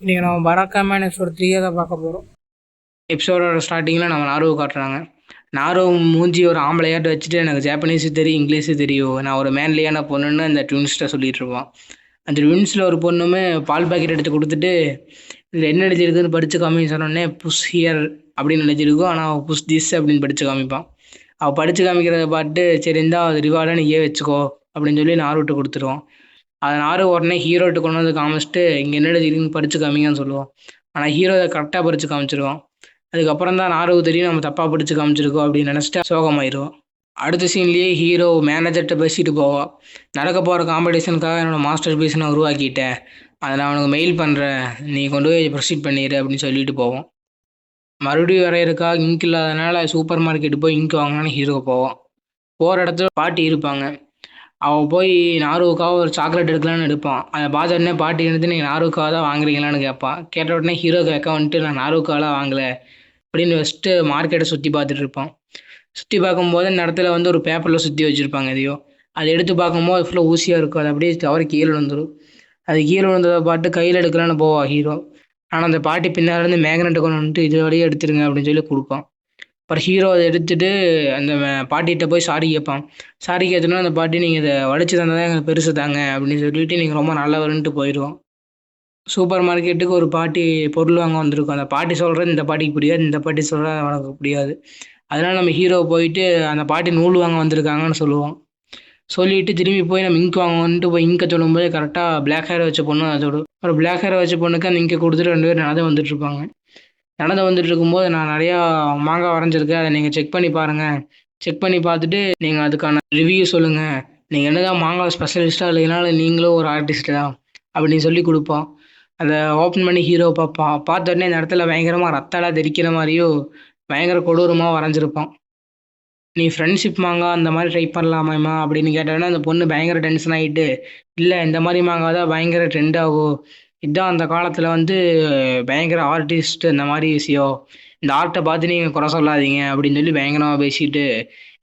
இன்றைக்கி நம்ம பராக்காம எபிசோட் 3 தான் பார்க்க போகிறோம். எபிசோடோட ஸ்டார்டிங்கில் நம்ம நாருவை காட்டுறாங்க. நாரு மூஞ்சி ஒரு ஆம்பளையாட்டு வச்சுட்டு எனக்கு ஜாப்பனீஸு தெரியும், இங்கிலீஷு தெரியும், நான் ஒரு மேன்லியான பொண்ணுன்னு அந்த ட்வின்ஸ்கிட்ட சொல்லிட்டு இருப்பான். அந்த ட்வின்ஸில் ஒரு பொண்ணுமே பால் பாக்கெட் எடுத்து கொடுத்துட்டு இதில் என்ன எழுதியிருக்குன்னு படித்து காமின்னு சொன்னோடனே புஷ் ஹியர் அப்படின்னு எழுதியிருக்கும். ஆனால் அவள் புஷ் திஸ் அப்படின்னு படித்து காமிப்பான். அவள் படித்து காமிக்கிறத பார்த்து சரி இருந்தா அது ரிவார்டாக நீயே வச்சுக்கோ அப்படின்னு சொல்லி நாருவிட்டு கொடுத்துருவான். அதை நாரு உடனே ஹீரோட்டு கொண்டு வந்து காமிச்சிட்டு இங்கே என்ன எழுதிருக்குன்னு படித்து காமிங்கன்னு சொல்லுவான். ஆனால் ஹீரோ அதை கரெக்டாக படித்து காமிச்சிருவான். அதுக்கப்புறம் தான் நாருக்கு தெரியும் நம்ம தப்பாக படித்து காமிச்சிருக்கோம் அப்படின்னு நினச்சிட்டு சோகமாயிடுவோம். அடுத்த சீன்லேயே ஹீரோ மேனேஜர்கிட்ட பேசிட்டு போவான். நடக்க போகிற காம்படிஷனுக்காக என்னோட மாஸ்டர் பீஸ் நான் உருவாக்கிட்டேன், அதை நான் அவனுக்கு மெயில் பண்ணுறேன், நீ கொண்டு போய் ப்ரொசீட் பண்ணிடு அப்படின்னு சொல்லிட்டு போவோம். மறுபடியும் வரையறக்காக இங்க் இல்லாதனால சூப்பர் மார்க்கெட்டு போய் இங்க் வாங்கினான்னு ஹீரோ போவான். போகிற இடத்துல பாட்டி இருப்பாங்க. அவள் போய் நாருவுக்காக ஒரு சாக்லேட் எடுக்கலான்னு எடுப்பான். அதை பார்த்த உடனே பாட்டி எடுத்து நீங்கள் நாருவுக்காக தான் வாங்குறீங்களான்னு கேட்பான். கேட்ட உடனே ஹீரோ கேட்க வந்துட்டு நான் நாருவுக்காகலாம் வாங்கலை அப்படின்னு ஃபஸ்ட்டு மார்க்கெட்டை சுற்றி பார்த்துட்டு இருப்பான். சுற்றி பார்க்கும்போது அந்த இடத்துல வந்து ஒரு பேப்பரில் சுற்றி வச்சுருப்பாங்க எதையோ. அதை எடுத்து பார்க்கும்போது அது ஃபுல்லாக ஊசியாக இருக்கும். அது அப்படியே தவறி கீழே விழுந்துடும். அது கீழே விழுந்ததை பார்த்து கையில் எடுக்கலான்னு போவான் ஹீரோ. ஆனால் அந்த பாட்டி பின்னாலேருந்து மேக்னெட்டை கொண்டு வந்துட்டு இது வழியே எடுத்துருங்க அப்படின்னு சொல்லி கொடுப்பான். அப்புறம் ஹீரோ அதை எடுத்துகிட்டு அந்த பாட்டிகிட்ட போய் சாரி கேட்பான். சாரி கேட்டோன்னா அந்த பாட்டி நீங்கள் இதை வளைச்சி தந்ததான் எங்களுக்கு பெருசு தாங்க அப்படின்னு சொல்லிட்டு நீங்கள் ரொம்ப நல்லவருன்ட்டு போயிடுவோம். சூப்பர் மார்க்கெட்டுக்கு ஒரு பாட்டி பொருள் வாங்க வந்திருக்கும். அந்த பாட்டி சொல்கிறது இந்த பாட்டிக்கு பிடிக்காது, இந்த பாட்டி சொல்கிறது அவனுக்கு பிடிக்காது. அதனால் நம்ம ஹீரோ போயிட்டு அந்த பாட்டி நூல் வாங்க வந்திருக்காங்கன்னு சொல்லுவோம். சொல்லிட்டு திரும்பி போய் நம்ம இங்க் வாங்க வந்துட்டு போய் இங்கை சொல்லும்போது கரெக்டாக பிளாக் ஹேர் வச்ச பொண்ணு அதோட ஒரு பிளாக் ஹேர் வச்ச பொண்ணுக்கு அந்த இங்கை கொடுத்துட்டு 2 பேர் நடந்து வந்துட்டு இருப்பாங்க. நடந்து வந்துட்டு இருக்கும்போது நான் நிறையா மாங்காய் வரைஞ்சிருக்கேன், அதை நீங்கள் செக் பண்ணி பாருங்கள், செக் பண்ணி பார்த்துட்டு நீங்கள் அதுக்கான ரிவ்யூ சொல்லுங்கள், நீங்கள் என்னதான் மாங்காய் ஸ்பெஷலிஸ்ட்டாக இல்லைனாலும் நீங்களும் ஒரு ஆர்டிஸ்ட்டு தான் அப்படின்னு சொல்லி கொடுப்போம். அதை ஓப்பன் பண்ணி ஹீரோ பார்ப்பான். பார்த்த உடனே இந்த இடத்துல பயங்கரமாக ரத்தாலாம் தெரிக்கிற மாதிரியோ பயங்கர கொடூரமாக வரைஞ்சிருப்பான். நீ ஃப்ரெண்ட்ஷிப் மாங்காய் அந்த மாதிரி ட்ரை பண்ணலாமாம்மா அப்படின்னு கேட்டோடனே அந்த பொண்ணு பயங்கர டென்ஷன் ஆகிட்டு இல்லை இந்த மாதிரி மாங்காய் தான் பயங்கர ட்ரெண்ட் ஆகும், இதுதான் அந்த காலத்தில் வந்து பயங்கர ஆர்டிஸ்ட் இந்த மாதிரி விஷயம், இந்த ஆர்ட்டை பார்த்து நீங்கள் குறை சொல்லாதீங்க அப்படின்னு சொல்லி பயங்கரமாக பேசிட்டு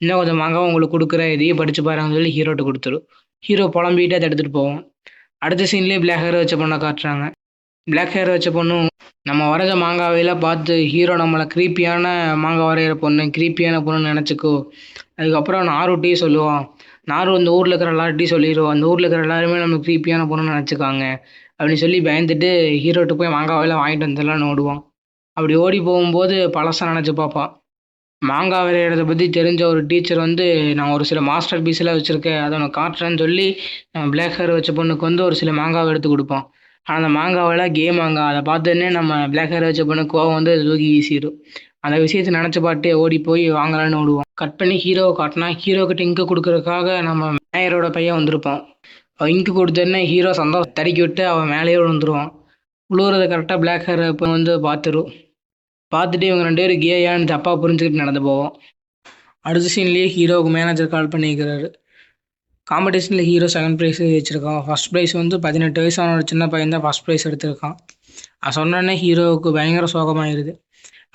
இன்னும் கொஞ்சம் மாங்காய் உங்களுக்கு கொடுக்குறேன் இதையே படித்து பாருங்கன்னு சொல்லி ஹீரோட்ட கொடுத்துரும். ஹீரோ புலம்பிட்டு அதை எடுத்துகிட்டு போவோம். அடுத்த சீன்லேயே பிளாக் ஹேர் வச்ச பொண்ணை காட்டுறாங்க. பிளாக் ஹேர் வச்ச பொண்ணும் நம்ம வரைஞ்ச மாங்காவையெல்லாம் பார்த்து ஹீரோ நம்மளை க்ரீப்பியான மாங்காய் வரைகிற பொண்ணு, க்ரீப்பியான பொண்ணுன்னு நினச்சிக்கோ. அதுக்கப்புறம் நாருகிட்டயே சொல்லுவான். நாரு அந்த ஊரில் இருக்கிற எல்லார்ட்டையும் சொல்லிடுவோம், அந்த ஊரில் இருக்கிற எல்லாருமே நம்ம க்ரீப்பியான பொண்ணுன்னு நினச்சிக்காங்க அப்படின்னு சொல்லி பயந்துட்டு ஹீரோட்ட போய் மாங்காவெல்லாம் வாங்கிட்டு வந்துடலான்னு ஓடுவான். அப்படி ஓடி போகும்போது பழசை நினச்சி பார்ப்பான். மாங்காய் வரைகிறத பற்றி தெரிஞ்ச ஒரு டீச்சர் வந்து நான் ஒரு சில மாஸ்டர் பீஸெல்லாம் வச்சுருக்கேன், அதை உனக்கு காட்டுறேன்னு சொல்லி நம்ம பிளாக் ஹேர் வச்ச பொண்ணுக்கு வந்து ஒரு சில மாங்காவை எடுத்து கொடுப்பான். ஆனால் அந்த மாங்காவெல்லாம் மாங்காய், அதை பார்த்தோன்னே நம்ம பிளாக் ஹேர் வச்ச பொண்ணு கோவம் வந்து தூக்கி வீசிடும். அந்த விஷயத்தை நினச்சி பாட்டு ஓடி போய் வாங்கலான்னு ஓடுவான். கட் பண்ணி ஹீரோவை காட்டினா ஹீரோக்கிட்ட இங்கு கொடுக்குறதுக்காக நம்ம மேயரோட பையன் வந்திருப்பான். அவன் இங்கு கொடுத்தோன்னே ஹீரோ சந்தோஷம் தடுக்கி விட்டு அவன் மேலேயே விழுந்துருவான். உழுவுறதை கரெக்டாக பிளாக் ஹேர் இப்போ வந்து பார்த்துட்டு இவங்க 2 பேரும் கேயான்னு தப்பாக புரிஞ்சுக்கிட்டு நடந்து போவோம். அடுத்த சீன்லேயே ஹீரோவுக்கு மேனேஜர் கால் பண்ணியிருக்கிறாரு. காம்படிஷனில் ஹீரோ 2nd ப்ரைஸ் வச்சுருக்கான். ஃபஸ்ட் ப்ரைஸ் வந்து 18 வயசான ஒரு சின்ன பையன் தான் ஃபஸ்ட் ப்ரைஸ் எடுத்திருக்கான். அது சொன்னோடனே ஹீரோவுக்கு பயங்கர சோகமாயிருது.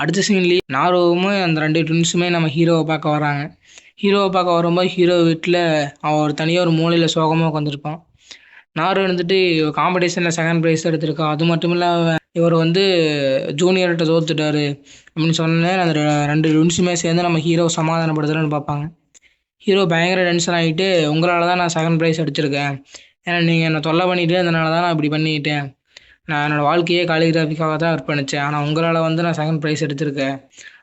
அடுத்த சீன்லேயே நாருவும் அந்த 2 ட்வின்ஸுமே நம்ம ஹீரோவை பார்க்க வராங்க. ஹீரோவை பார்க்க வரும்போது ஹீரோ வீட்டில் அவன் ஒரு தனியாக ஒரு மூலையில் சோகமாக உட்காந்துருப்பான். நாரு வந்துட்டு காம்படிஷனில் 2nd ப்ரைஸ் எடுத்திருக்கான், அது மட்டும் இல்லாமல் இவர் வந்து ஜூனியர்கிட்ட தோத்துட்டாரு அப்படின்னு சொன்னே அந்த 2 ட்வின்ஸுமே சேர்ந்து நம்ம ஹீரோ சமாதானப்படுத்துறேன்னு பார்ப்பாங்க. ஹீரோ பயங்கர டென்ஷன் ஆகிட்டு உங்களால் தான் நான் 2nd ப்ரைஸ் அடிச்சிருக்கேன், ஏன்னா நீங்கள் என்னை தொல்லை பண்ணிவிட்டு அதனால தான் நான் இப்படி பண்ணிக்கிட்டேன், நான் என்னோடய வாழ்க்கையே காலிகிராஃபிக்காக தான் அர்ப்பணித்தேன், ஆனால் உங்களால் வந்து நான் 2nd ப்ரைஸ் எடுத்திருக்கேன்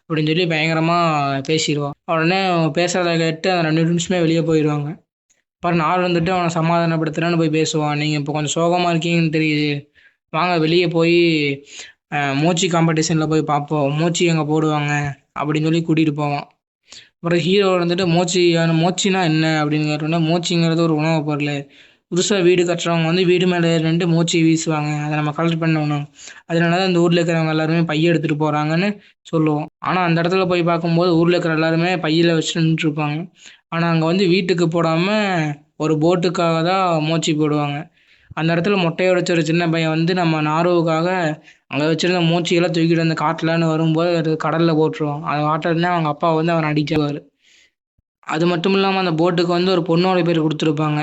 அப்படின்னு சொல்லி பயங்கரமாக பேசிடுவான். உடனே பேசுகிறத கேட்டு அந்த 2 நிமிஷமே வெளியே போயிடுவாங்க. அப்புறம் நாள் வந்துட்டு அவனை சமாதானப்படுத்துகிறேன்னு போய் பேசுவான். நீங்கள் இப்போ கொஞ்சம் சோகமாக இருக்கீங்கன்னு தெரியுது, வாங்க வெளியே போய் மூச்சு காம்படிஷனில் போய் பார்ப்போம், மூச்சு எங்கே போடுவாங்க அப்படின்னு சொல்லி கூட்டிகிட்டு போவான். அப்புறம் ஹீரோ வந்துட்டு மோச்சினா என்ன அப்படின்னு கேட்டோன்னா மோச்சிங்கிறது ஒரு உணவு பொருள், புதுசாக வீடு கட்டுறவங்க வந்து வீடு மேலே 2 மோச்சி வீசுவாங்க, அதை நம்ம கலெக்ட் பண்ணணும், அதனால தான் இந்த ஊரில் இருக்கிறவங்க எல்லாருமே பையை எடுத்துகிட்டு போகிறாங்கன்னு சொல்லுவோம். ஆனால் அந்த இடத்துல போய் பார்க்கும்போது ஊரில் இருக்கிற எல்லாருமே பையில் வச்சுட்டு நின்றுருப்பாங்க. ஆனால் அங்கே வந்து வீட்டுக்கு போடாமல் ஒரு போட்டுக்காக தான் மோச்சி போடுவாங்க. அந்த இடத்துல மொட்டையை உடைச்ச ஒரு சின்ன பையன் வந்து நம்ம நாருவுக்காக அங்கே வச்சுருந்த மூச்சியெல்லாம் தூக்கிட்டு வந்து காட்டலான்னு வரும்போது அது கடலில் போட்டுருவான். அதை காட்டுறதுனா அவங்க அப்பா வந்து அவனை அடிச்சிருவார். அது மட்டும் இல்லாமல் அந்த போட்டுக்கு வந்து ஒரு பொண்ணோட பேர் கொடுத்துருப்பாங்க.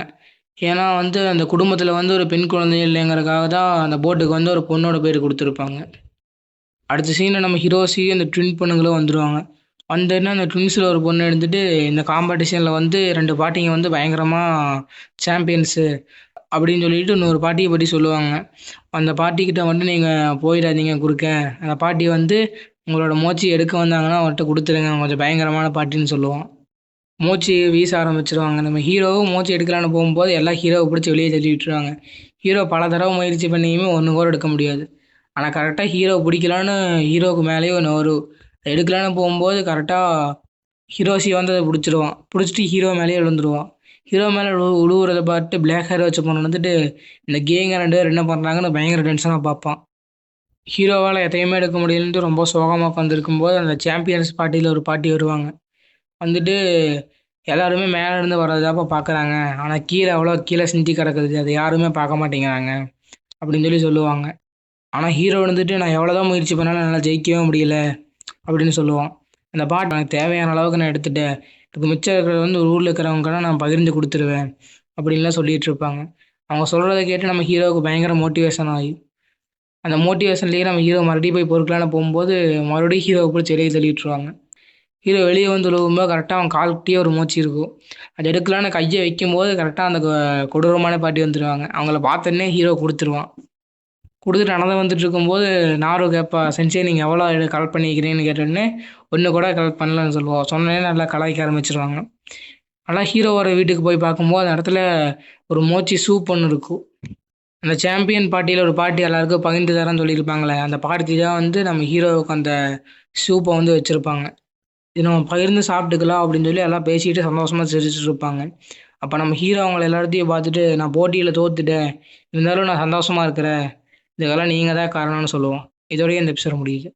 ஏன்னா வந்து அந்த குடும்பத்தில் வந்து ஒரு பெண் குழந்தை இல்லைங்கிறதுக்காக தான் அந்த போட்டுக்கு வந்து ஒரு பொண்ணோட பேர் கொடுத்துருப்பாங்க. அடுத்த சீனில் நம்ம ஹிரோஷி அந்த ட்வின் பொண்ணுங்களும் வந்துடுவாங்க. வந்தோடனே அந்த ட்வின்ஸில் ஒரு பொண்ணு எடுத்துட்டு இந்த காம்படிஷனில் வந்து 2 பாட்டிங்க வந்து பயங்கரமாக சாம்பியன்ஸு அப்படின்னு சொல்லிட்டு இன்னொரு பாட்டியை பற்றி சொல்லுவாங்க. அந்த பாட்டிக்கிட்ட வந்து நீங்கள் போயிடாதீங்க குறுக்க. அந்த பாட்டி வந்து உங்களோட மோச்சி எடுக்க வந்தாங்கன்னா அவர்கிட்ட கொடுத்துருங்க, கொஞ்சம் பயங்கரமான பாட்டின்னு சொல்லுவோம். மோச்சி வீச ஆரம்பிச்சுருவாங்க. நம்ம ஹீரோவும் மோச்சி எடுக்கலான்னு போகும்போது எல்லாம் ஹீரோவை பிடிச்சி வெளியே தள்ளி விட்டுருவாங்க. ஹீரோ பல தடவை முயற்சி பண்ணியுமே ஒன்று கூட எடுக்க முடியாது. ஆனால் கரெக்டாக ஹீரோவை பிடிக்கலான்னு ஹீரோவுக்கு மேலேயே ஒன்று வரும். எடுக்கலான்னு போகும்போது கரெக்டாக ஹிரோஷி வந்து அதை பிடிச்சிருவான். பிடிச்சிட்டு ஹீரோ மேலேயே விழுந்துருவான். ஹீரோ மேலே விழுவுறத பார்த்துட்டு பிளாக் ஹேர் வச்ச பொண்ணு வந்துட்டு இந்த கேங்க 2 பேர் என்ன பண்ணுறாங்கன்னு பயங்கர டென்ஷனாக பார்ப்பான். ஹீரோவால் எதையுமே எடுக்க முடியலன்ட்டு ரொம்ப சோகமாக உட்காந்துருக்கும்போது அந்த சாம்பியன்ஸ் பார்ட்டியில் ஒரு பாட்டி வருவாங்க. வந்துட்டு எல்லாருமே மேலே இருந்து வர்றதாப்பா பார்க்குறாங்க. ஆனால் கீழே அவ்வளோ கீழே சிந்தி கிடக்குது. அதை யாருமே பார்க்க மாட்டேங்கிறாங்க அப்படின்னு சொல்லி சொல்லுவாங்க. ஆனால் ஹீரோ வந்துட்டு நான் எவ்வளோ தான் முயற்சி பண்ணாலும் என்னால் ஜெயிக்கவே முடியல அப்படின்னு சொல்லுவான். அந்த பாட்டு எனக்கு தேவையான அளவுக்கு நான் எடுத்துட்டேன். இதுக்கு மிச்சம் இருக்கிறது வந்து ஊரில் இருக்கிறவங்கலாம் நான் பகிர்ந்து கொடுத்துருவேன் அப்படின்லாம் சொல்லிட்டு இருப்பாங்க. அவங்க சொல்கிறத கேட்டு நம்ம ஹீரோவுக்கு பயங்கர மோட்டிவேஷன் ஆகி அந்த மோட்டிவேஷன்லேயே நம்ம ஹீரோ மறுபடியும் போய் பொறுக்கலான்னு போகும்போது மறுபடியும் ஹீரோவை பிடிச்சி வெளியே தள்ளி விட்டுருவாங்க. ஹீரோ வெளியே வந்து விழுகும்போது கரெக்டாக அவன் கால்கிட்டயே ஒரு மூச்சு இருக்கும். அது எடுக்கலான்னு கையை வைக்கும்போது கரெக்டாக அந்த கொடூரமான பாட்டி வந்துடுவாங்க. அவங்கள பார்த்தோன்னே ஹீரோ கொடுத்துருவான். கொடுத்துட்டு நடந்து வந்துட்டு இருக்கும்போது நாரு கேட்பா, சென்சே நீங்கள் எவ்வளோ கலெக்ட் பண்ணிக்கிறீங்கன்னு கேட்டோடனே ஒன்று கூட கலெக்ட் பண்ணலன்னு சொல்லுவோம். சொன்னோடனே நல்லா கலாய்க்க ஆரம்பிச்சிருவாங்க. நல்லா ஹீரோவோட வீட்டுக்கு போய் பார்க்கும்போது அந்த இடத்துல ஒரு மோச்சி சூப் ஒன்று இருக்கும். அந்த சாம்பியன் பார்ட்டியில் ஒரு பாட்டி எல்லாருக்கும் பகிர்ந்து தரேன்னு சொல்லியிருப்பாங்களே, அந்த பாட்டி தான் வந்து நம்ம ஹீரோவுக்கு அந்த சூப்பை வந்து வச்சுருப்பாங்க. இது நம்ம பகிர்ந்து சாப்பிட்டுக்கலாம் அப்படின்னு சொல்லி எல்லாம் பேசிட்டு சந்தோஷமாக சிரிச்சுட்டு இருப்பாங்க. அப்போ நம்ம ஹீரோ அவங்கள எல்லாத்தையும் பார்த்துட்டு நான் போட்டியில் தோத்துட்டேன், இருந்தாலும் நான் சந்தோஷமாக இருக்கிறேன், இதுக்கெல்லாம் நீங்கள் தான் காரணம்னு சொல்லுவோம். இதோடய இந்த எபிசோட் முடியுது.